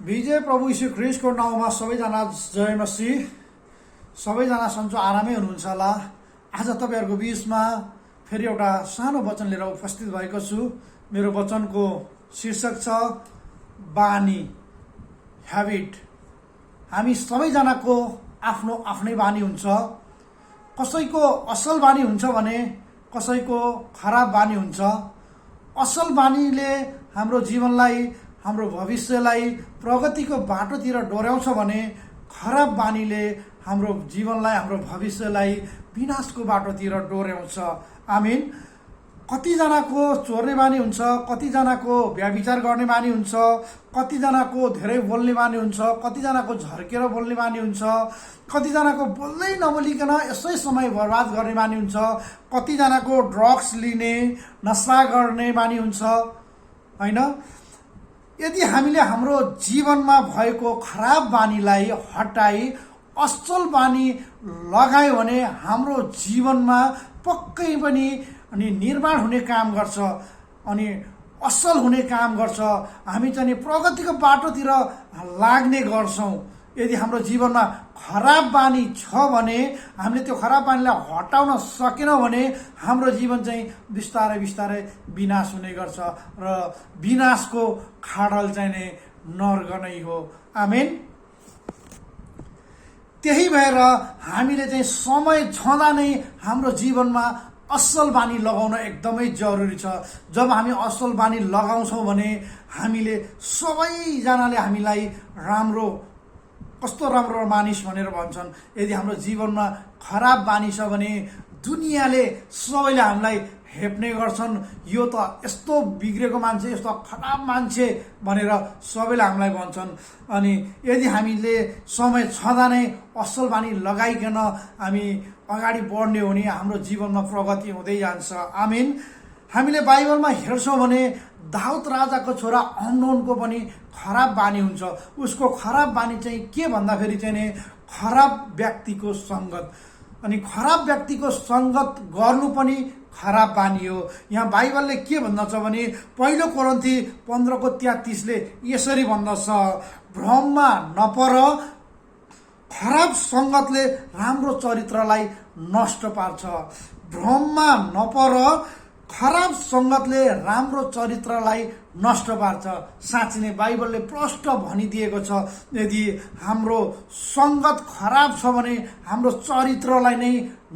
विजय प्रभु यीशु ख्रीष्टको नाउँमा सबैजना जय मसीह। सबैजना सन्चो आरामै हुनुहुन्छ होला। आज तपाईँहरूको बिचमा फेरि एउटा सानो वचन लिएर उपस्थित भएको छु। मेरो वचनको शीर्षक छ बानी, ह्याबिट। हामी सबैजनाको आफ्नो आफ्नै बानी हुन्छ। कसैको असल बानी हुन्छ भने कसैको खराब बानी हुन्छ। असल बानीले हाम्रो जीवनलाई, हाम्रो भविष्यलाई प्रगतिको बाटोतिर डोर्याउँछ भने खराब बानीले हाम्रो जीवनलाई, हाम्रो भविष्यलाई विनाशको बाटोतिर डोर्याउँछ। आमीन। कतिजनाको चोर्ने बानी हुन्छ, कतिजनाको व्यभिचार गर्ने बानी हुन्छ, कतिजनाको धेरै बोल्ने बानी हुन्छ, कतिजनाको झर्केर बोल्ने बानी हुन्छ, कतिजनाको बोल्दै नबोलिकन यसै समय बर्बाद गर्ने बानी हुन्छ, कतिजनाको ड्रग्स लिने, नशा गर्ने बानी हुन्छ, होइन? यदि हामीले हाम्रो जीवनमा भएको खराब बानीलाई हटाई असल बानी लगायो भने हाम्रो जीवनमा पक्कै पनि निर्माण हुने काम गर्छ अनि असल हुने काम गर्छ। हामी चाहिँ प्रगतिको बाटोतिर लाग्ने गर्छौँ। यदि हाम्रो जीवनमा खराब बानी छ भने, हामीले त्यो खराब बानीलाई हटाउन सकेनौँ भने हाम्रो जीवन चाहिँ बिस्तारै बिस्तारै विनाश हुने गर्छ र विनाशको खाडल चाहिँ नर्क नै हो। आमेन। त्यही भएर हामीले चाहिँ समय छँदा नै हाम्रो जीवनमा असल बानी लगाउन एकदमै जरुरी छ। जब हामी असल बानी लगाउँछौँ भने हामीले सबैजनाले हामीलाई राम्रो, कस्तो राम्रो मानिस भनेर भन्छन्। यदि हाम्रो जीवनमा खराब बानी छ भने दुनियाँले सबैले हामीलाई हेप्ने गर्छन्। यो त यस्तो बिग्रेको मान्छे, यस्तो खराब मान्छे भनेर सबैले हामीलाई भन्छन्। अनि यदि हामीले समय छँदा नै असल बानी लगाइकन हामी अगाडि बढ्ने हो भने हाम्रो जीवनमा प्रगति हुँदै जान्छ। आमीन। हामीले बाइबलमा हेर्छौँ भने दाउद राजाको छोरा अम्नोनको पनि खराब बानी हुन्छ। उसको खराब बानी चाहिँ के भन्दाखेरि चाहिँ खराब व्यक्तिको सङ्गत। अनि खराब व्यक्तिको सङ्गत गर्नु पनि खराब बानी हो। यहाँ बाइबलले के भन्दछ भने पहिलो कोरिन्थी 15:33 यसरी भन्दछ, भ्रममा नपर, खराब सङ्गतले राम्रो चरित्रलाई नष्ट पार्छ। भ्रममा नपर, खराब सङ्गतले राम्रो चरित्रलाई नष्ट पार्छ। साँच्चै नै बाइबलले प्रष्ट भनिदिएको छ, यदि हाम्रो सङ्गत खराब छ भने हाम्रो चरित्रलाई नै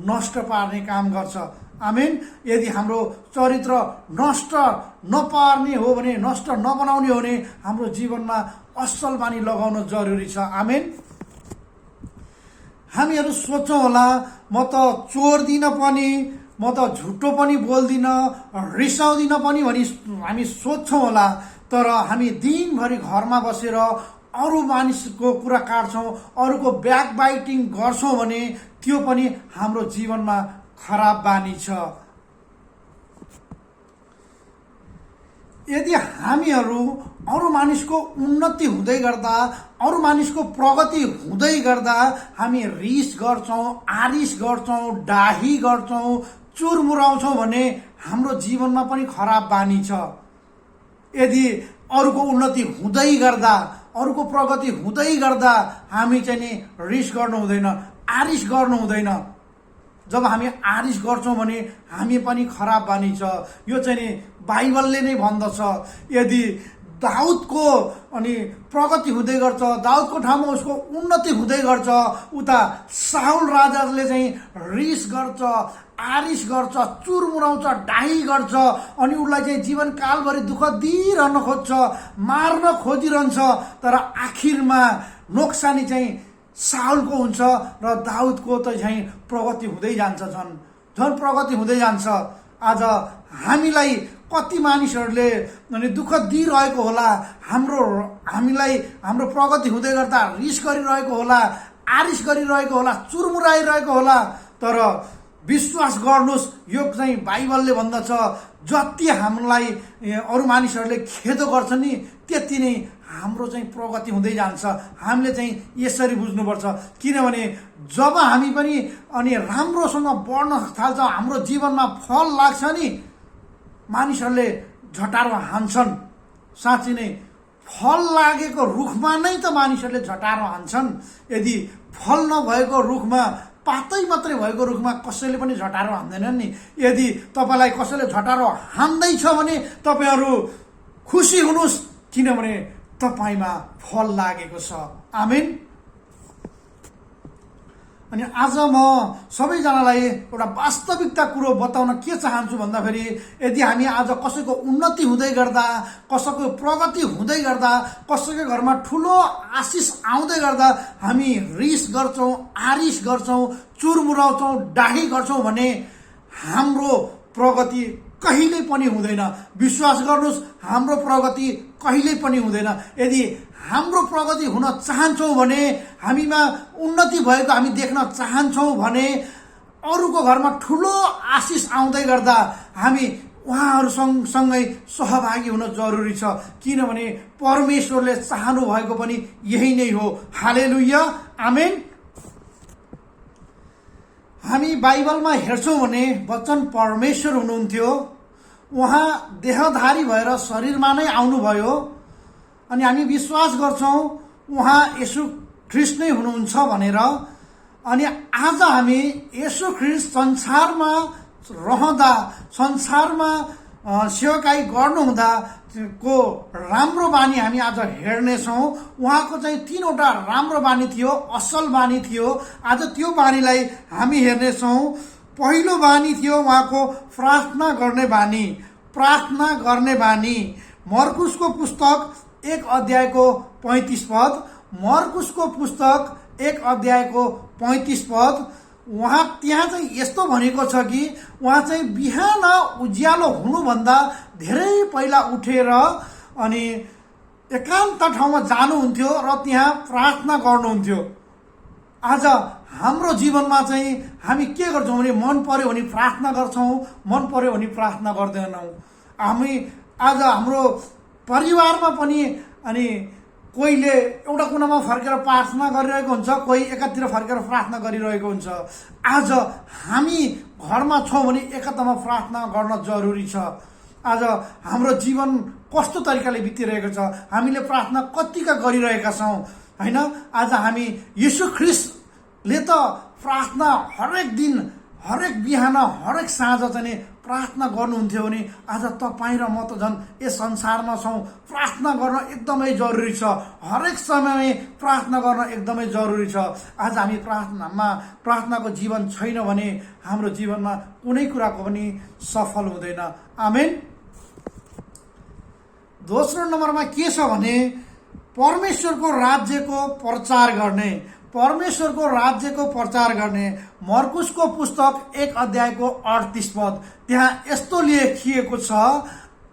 नष्ट पार्ने काम गर्छ। आमीन। यदि हाम्रो चरित्र नष्ट नपार्ने हो भने, नष्ट नबनाउने हो भने हाम्रो जीवनमा असल बानी लगाउन जरुरी छ। आमीन। हामीहरू सोच्छौँ होला, म त चोर्दिनँ पनि, म त झुटो पनि बोल्दिनँ, रिसाउँदिनँ पनि भनी हामी सोच्छौँ होला। तर हामी दिनभरि घरमा बसेर अरू मानिसको कुरा काट्छौँ, अरूको ब्याक बाइटिङ गर्छौँ भने त्यो पनि हाम्रो जीवनमा खराब बानी छ। यदि हामीहरू अरू मानिसको उन्नति हुँदै गर्दा, अरू मानिसको प्रगति हुँदै गर्दा हामी रिस गर्छौँ, आरिस गर्छौँ, डाही गर्छौँ, चुरमुराउँछौँ भने हाम्रो जीवनमा पनि खराब बानी छ। यदि अरूको उन्नति हुँदै गर्दा, अरूको प्रगति हुँदै गर्दा हामी चाहिँ नि रिस गर्नु हुँदैन, आरिस गर्नु हुँदैन। जब हामी आरिस गर्छौँ भने हामी पनि खराब बानी छ। यो चाहिँ नि बाइबलले नै भन्दछ। यदि दाउदको अनि प्रगति हुँदै गर्छ, दाउदको ठाउँमा उसको उन्नति हुँदै गर्छ, उता साउल राजाले चाहिँ रिस गर्छ, आरिस गर्छ, चुरमुराउँछ, डाही गर्छ अनि उसलाई चाहिँ जीवनकालभरि दुःख दिइरहन खोज्छ, मार्न खोजिरहन्छ। तर आखिरमा नोक्सानी चाहिँ साउलको हुन्छ र दाउदको त चाहिँ प्रगति हुँदै जान्छ, झन् प्रगति हुँदै जान्छ। आज हामीलाई कति मानिसहरूले दुःख दिइरहेको होला, हामीलाई हाम्रो प्रगति हुँदै गर्दा रिस गरिरहेको होला, आरिस गरिरहेको होला, चुरमुराइरहेको होला। तर विश्वास गर्नुहोस्, यो चाहिँ बाइबलले भन्दछ, जति हामीलाई अरू मानिसहरूले खेदो गर्छन् नि त्यति नै हाम्रो चाहिँ प्रगति हुँदै जान्छ। हामीले चाहिँ यसरी बुझ्नुपर्छ। किनभने जब हामी पनि अनि राम्रोसँग बढ्न थाल्छ, हाम्रो जीवनमा फल लाग्छ नि, मानिसहरूले झटारो हान्छन्। साँच्चै नै फल लागेको रुखमा नै त मानिसहरूले झटारो हान्छन्। यदि फल नभएको रुखमा, पातै मात्रै भएको रुखमा कसैले पनि झटारो हान्दैनन् नि। यदि तपाईँलाई कसैले झटारो हान्दैछ भने तपाईँहरू खुसी हुनुहोस्, किनभने तपाईँमा फल लागेको छ। आमेन। अनि आज म सबैजनालाई एउटा वास्तविकता कुरो बताउन के चाहन्छु भन्दाखेरि, यदि हामी आज कसैको उन्नति हुँदै गर्दा, कसैको प्रगति हुँदै गर्दा, कसैको घरमा ठुलो आशिष आउँदै गर्दा हामी रिस गर्छौँ, आरिस गर्छौँ, चुरमुराउँछौँ, डाही गर्छौँ भने हाम्रो प्रगति कहिल्यै पनि हुँदैन। विश्वास गर्नुहोस्, हाम्रो प्रगति कहिल्यै पनि हुँदैन। यदि हाम्रो प्रगति हुन चाहन्छौँ भने, हामीमा उन्नति भएको हामी देख्न चाहन्छौँ भने, अरूको घरमा ठुलो आशिष आउँदै गर्दा हामी उहाँहरूसँगै सहभागी हुन जरुरी छ, किनभने परमेश्वरले चाहनु भएको पनि यही नै हो। हालेलुया, आमेन। हामी बाइबलमा हेर्छौँ भने वचन परमेश्वर हुनुहुन्थ्यो, उहाँ देहधारी भएर शरीरमा नै आउनुभयो, अनि हामी विश्वास गर्छौँ उहाँ येशू ख्रीष्ट नै हुनुहुन्छ भनेर। अनि आज हामी येशू ख्रीष्ट संसारमा रहँदा, संसारमा सेवकाई गर्नुहुँदा को राम्रो बानी हामी आज हेर्नेछौँ। उहाँको चाहिँ 3वटा राम्रो बानी थियो, असल बानी थियो। आज त्यो बानीलाई हामी हेर्नेछौँ। पहिलो बानी थियो उहाँको प्रार्थना गर्ने बानी। प्रार्थना गर्ने बानी मर्कुसको पुस्तक 1 अध्यायको 35 पद। मर्कुसको पुस्तक 1 अध्यायको 35 पद। उहाँ त्यहाँ चाहिँ यस्तो भनेको छ कि उहाँ चाहिँ बिहान उज्यालो हुनुभन्दा धेरै पहिला उठेर अनि एकान्त ठाउँमा जानुहुन्थ्यो र त्यहाँ प्रार्थना गर्नुहुन्थ्यो। आज हाम्रो जीवनमा चाहिँ हामी के गर्छौँ भने, मन पर्यो भने प्रार्थना गर्छौँ, मन पर्यो भने प्रार्थना गर्दैनौँ। हामी आज हाम्रो परिवारमा पनि अनि कोहीले एउटा कुनामा फर्केर प्रार्थना गरिरहेको हुन्छ, कोही एकातिर फर्केर प्रार्थना गरिरहेको हुन्छ। आज हामी घरमा छौँ भने एकतामा प्रार्थना गर्न जरुरी छ। आज हाम्रो जीवन कस्तो तरिकाले बितिरहेको छ, हामीले प्रार्थना कतिका गरिरहेका छौँ, होइन? आज हामी येशू ख्रीष्टले त प्रार्थना हरेक दिन, हरेक बिहान, हरेक साँझ चाहिँ प्रार्थना गर्नुहुन्थ्यो भने आज तपाईँ र म त झन् यस संसारमा छौँ। प्रार्थना गर्न एकदमै जरुरी छ। हरेक समय प्रार्थना गर्न एकदमै जरुरी छ। आज हामी प्रार्थनाको जीवन छैन भने हाम्रो जीवनमा कुनै कुराको पनि सफल हुँदैन। आमेन। दोस्रो नम्बरमा के छ भने परमेश्वरको राज्यको प्रचार गर्ने। परमेश्वरको राज्यको प्रचार गर्ने। मर्कुसको पुस्तक 1 अध्यायको 38 पद। त्यहाँ यस्तो लेखिएको छ,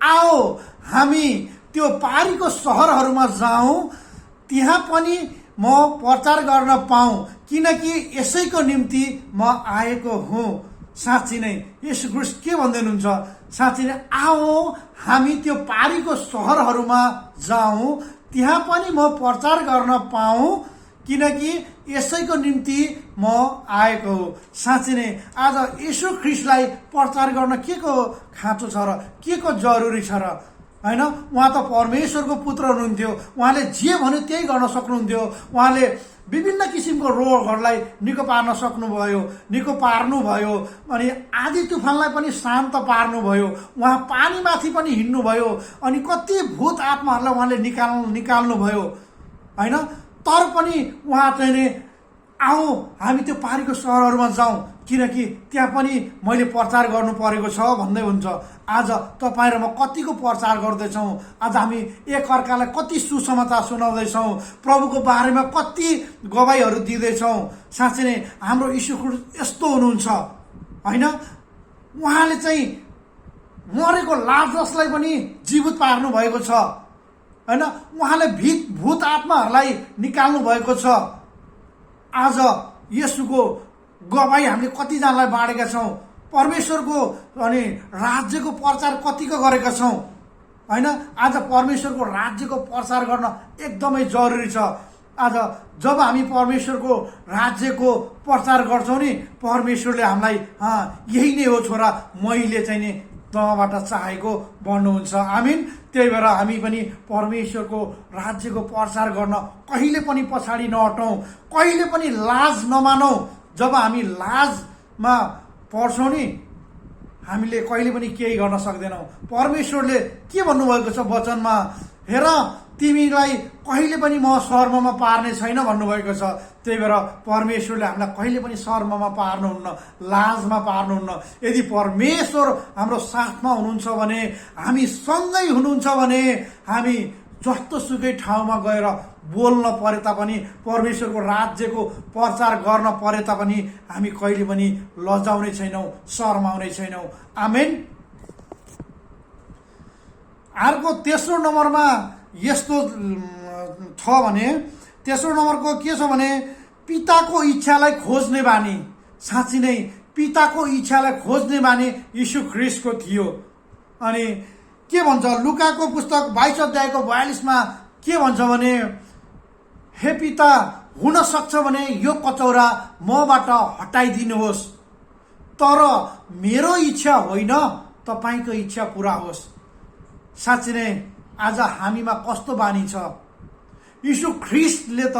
आओ हामी त्यो पारीको सहरहरूमा जाउँ, त्यहाँ पनि म प्रचार गर्न पाऊँ, किनकि यसैको निम्ति म आएको हुँ। साँच्ची नै येशू ख्रीष्ट के भन्दै हुनुहुन्छ? साँच्ची नै आओ हामी त्यो पारीको सहरहरूमा जाउँ, त्यहाँ पनि म प्रचार गर्न पाऊँ, किनकि यसैको निम्ति म आएको हो। साँच्ची नै आज येशू ख्रीष्टलाई प्रचार गर्न के को खाँचो छ र, के को जरुरी छ र, होइन? उहाँ त परमेश्वरको पुत्र हुनुहुन्थ्यो। उहाँले जे भन्यो त्यही गर्न सक्नुहुन्थ्यो। उहाँले विभिन्न किसिमको रोगहरूलाई निको पार्न सक्नुभयो, निको पार्नुभयो। अनि आधी तुफानलाई पनि शान्त पार्नुभयो। उहाँ पानीमाथि पनि हिँड्नुभयो। अनि कति भूत आत्माहरूलाई उहाँले निकाल्नुभयो, होइन? तर पनि उहाँ चाहिँ नि आओ हामी त्यो पारीको सहरहरूमा जाउँ, किनकि त्यहाँ पनि मैले प्रचार गर्नु परेको छ भन्दै हुन्छ। आज तपाईँ र म कतिको प्रचार गर्दैछौँ? आज हामी एकअर्कालाई कति सुसमाचार सुनाउँदैछौँ? प्रभुको बारेमा कति गवाईहरू दिँदैछौँ? साँच्चै नै हाम्रो यीशु ख्रीष्ट यस्तो हुनुहुन्छ, होइन? उहाँले चाहिँ मरेको लाजरसलाई पनि जीवित पार्नु भएको छ, होइन? उहाँले भूत आत्माहरूलाई निकाल्नु भएको छ। आज येशूको गवाई हामीले कतिजनालाई बाँडेका छौँ? परमेश्वरको अनि राज्यको प्रचार कतिको गरेका छौँ, होइन? आज परमेश्वरको राज्यको प्रचार गर्न एकदमै जरुरी छ। आज जब हामी परमेश्वरको राज्यको प्रचार गर्छौँ नि, परमेश्वरले हामीलाई यही नै हो छोरा, मैले चाहिँ नि तँबाट चाहेको भन्नुहुन्छ। आमीन। त्यही भएर हामी पनि परमेश्वरको राज्यको प्रचार गर्न कहिले पनि पछाडि नहटौँ, कहिले पनि लाज नमानौँ। जब हामी लाजमा पर्छौँ नि हामीले कहिले पनि केही गर्न सक्दैनौँ। परमेश्वरले के भन्नुभएको छ वचनमा, हेर तिमीलाई कहिले पनि म शर्ममा पार्ने छैन भन्नुभएको छ। त्यही भएर परमेश्वरले हामीलाई कहिले पनि शर्ममा पार्नुहुन्न, लाजमा पार्नुहुन्न। यदि परमेश्वर हाम्रो साथमा हुनुहुन्छ भने, हामी सँगै हुनुहुन्छ भने, हामी जस्तो सुकै ठाउँमा गएर बोल्न परे तापनि, परमेश्वरको राज्यको प्रचार गर्न परे तापनि हामी कहिले पनि लजाउने छैनौँ, शर्माउने छैनौँ। आमेन। अर्को तेस्रो नम्बरमा यस्तो छ भने, तेस्रो नम्बरको के छ भने पिताको इच्छालाई खोज्ने बानी। साँच्ची नै पिताको इच्छालाई खोज्ने बानी यीशु ख्रीष्टको थियो। अनि के भन्छ लुकाको पुस्तक 22 अध्यायको 42 के भन्छ भने, हे पिता हुन सक्छ भने यो कचौरा मबाट हटाइदिनुहोस्, तर मेरो इच्छा होइन तपाईँको इच्छा पुरा होस्। साँच्ची नै आज हामीमा कस्तो बानी छ। यीशु ख्रीष्टले त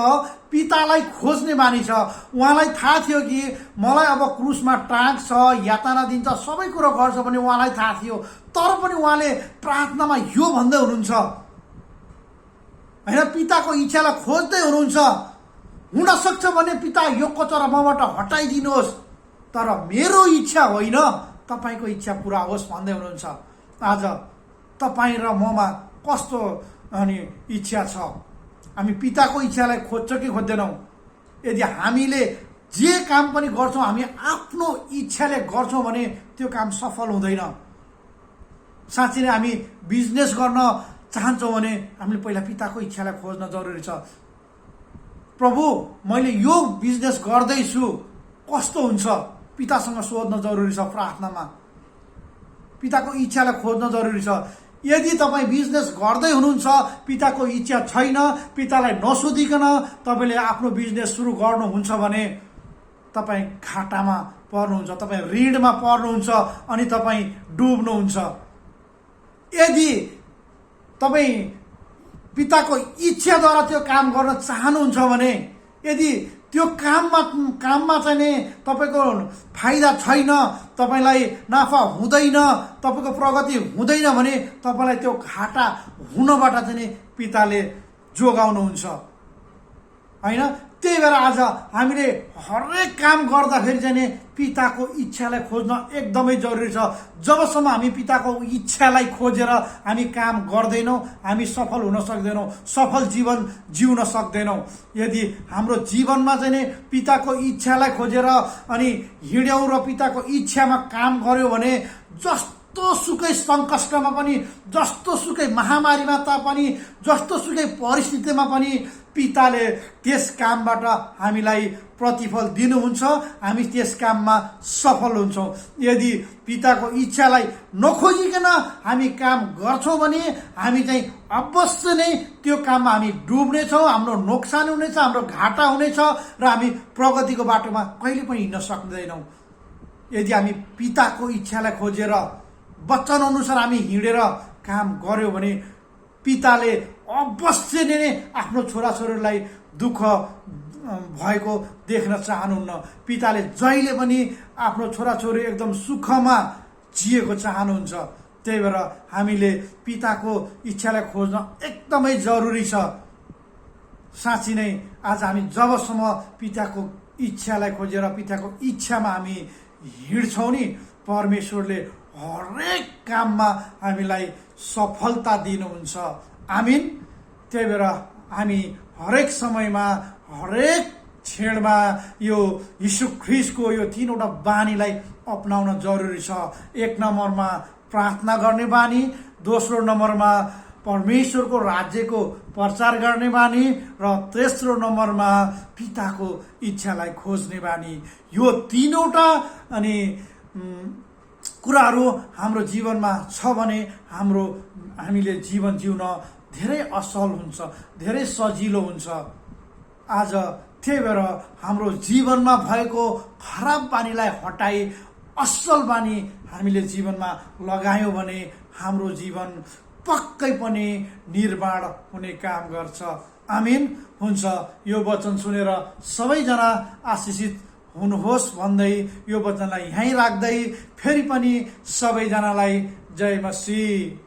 पितालाई खोज्ने बानी छ। उहाँलाई थाहा थियो कि मलाई अब क्रुसमा टाँग्छ, यातना दिन्छ, सबै कुरो गर्छ भने उहाँलाई थाहा थियो। तर पनि उहाँले प्रार्थनामा यो भन्दै हुनुहुन्छ, होइन, पिताको इच्छालाई खोज्दै हुनुहुन्छ। हुन सक्छ भने पिता यो कचौरा मबाट हटाइदिनुहोस्, तर मेरो इच्छा होइन तपाईँको इच्छा पुरा होस् भन्दै हुनुहुन्छ। आज तपाईँ र ममा कस्तो अनि इच्छा छ? हामी पिताको इच्छालाई खोज्छ कि खोज्दैनौँ? यदि हामीले जे काम पनि गर्छौँ हामी आफ्नो इच्छाले गर्छौँ भने त्यो काम सफल हुँदैन। साँच्ची नै हामी बिजनेस गर्न चाहन्छौँ भने हामीले पहिला पिताको इच्छालाई खोज्न जरुरी छ। प्रभु मैले यो बिजनेस गर्दैछु कस्तो हुन्छ, पितासँग सोध्न जरुरी छ। प्रार्थनामा पिताको इच्छालाई खोज्न जरुरी छ। यदि तपाईँ बिजनेस गर्दै हुनुहुन्छ, पिताको इच्छा छैन, पितालाई नसोधिकन तपाईँले आफ्नो बिजनेस सुरु गर्नुहुन्छ भने तपाईँ घाटामा पर्नुहुन्छ, तपाईँ ऋणमा पर्नुहुन्छ अनि तपाईँ डुब्नुहुन्छ। यदि तपाईँ पिताको इच्छाद्वारा त्यो काम गर्न चाहनुहुन्छ भने, यदि त्यो काममा चाहिँ नि तपाईँको फाइदा छैन, तपाईँलाई नाफा हुँदैन, तपाईँको प्रगति हुँदैन भने तपाईँलाई त्यो घाटा हुनबाट चाहिँ नि पिताले जोगाउनुहुन्छ, होइन? त्यही भएर आज हामीले हरेक काम गर्दाखेरि चाहिँ नि पिताको इच्छालाई खोज्न एकदमै जरुरी छ। जबसम्म हामी पिताको इच्छालाई खोजेर हामी काम गर्दैनौँ, हामी सफल हुन सक्दैनौँ, सफल जीवन जिउन सक्दैनौँ। यदि हाम्रो जीवनमा चाहिँ नि पिताको इच्छालाई खोजेर अनि हिँड्यौँ र पिताको इच्छामा काम गर्यो भने जस्तो सुकै सङ्कष्टमा पनि, जस्तो सुकै महामारीमा तापनि, जस्तो सुकै परिस्थितिमा पनि पिताले त्यस कामबाट हामीलाई प्रतिफल दिनुहुन्छ, हामी त्यस काममा सफल हुन्छौँ। यदि पिताको इच्छालाई नखोजिकन हामी काम गर्छौँ भने हामी चाहिँ अवश्य नै त्यो काममा हामी डुब्नेछौँ, हाम्रो नोक्सान हुनेछ, हाम्रो घाटा हुनेछ र हामी प्रगतिको बाटोमा कहिले पनि हिँड्न सक्दैनौँ। यदि हामी पिताको इच्छालाई खोजेर वचन अनुसार हामी हिँडेर काम गर्यो भने पिताले अवश्य नै आफ्नो छोराछोरीलाई दुःख भएको देख्न चाहनुहुन्न। पिताले जहिले पनि आफ्नो छोराछोरी एकदम सुखमा जिएको चाहनुहुन्छ। त्यही भएर हामीले पिताको इच्छालाई खोज्न एकदमै जरुरी छ। साँच्ची नै आज हामी जबसम्म पिताको इच्छालाई खोजेर पिताको इच्छामा हामी हिँड्छौँ नि, परमेश्वरले हरेक काममा हामीलाई सफलता दिनुहुन्छ। आमीन। त्यही भएर हामी हरेक समयमा, हरेक क्षणमा यो यीशु ख्रीष्टको यो 3वटा बानीलाई अपनाउन जरुरी छ। 1 नम्बरमा प्रार्थना गर्ने बानी, दोस्रो नम्बरमा परमेश्वरको राज्यको प्रचार गर्ने बानी र तेस्रो नम्बरमा पिताको इच्छालाई खोज्ने बानी। यो 3वटा अनि कुराहरू हाम्रो जीवनमा छ भने हामीले जीवन जिउन धेरै असल हुन्छ, धेरै सजिलो हुन्छ। आज त्यही भएर हाम्रो जीवनमा भएको खराब बानीलाई हटाई असल बानी हामीले जीवनमा लगायौँ भने हाम्रो जीवन पक्कै पनि निर्माण हुने काम गर्छ। आमिन। हुन्छ, यो वचन सुनेर सबैजना आशिषित हुनुहोस् भन्दै यो वचनलाई यहीँ राख्दै फेरि पनि सबैजनालाई जय मसीह।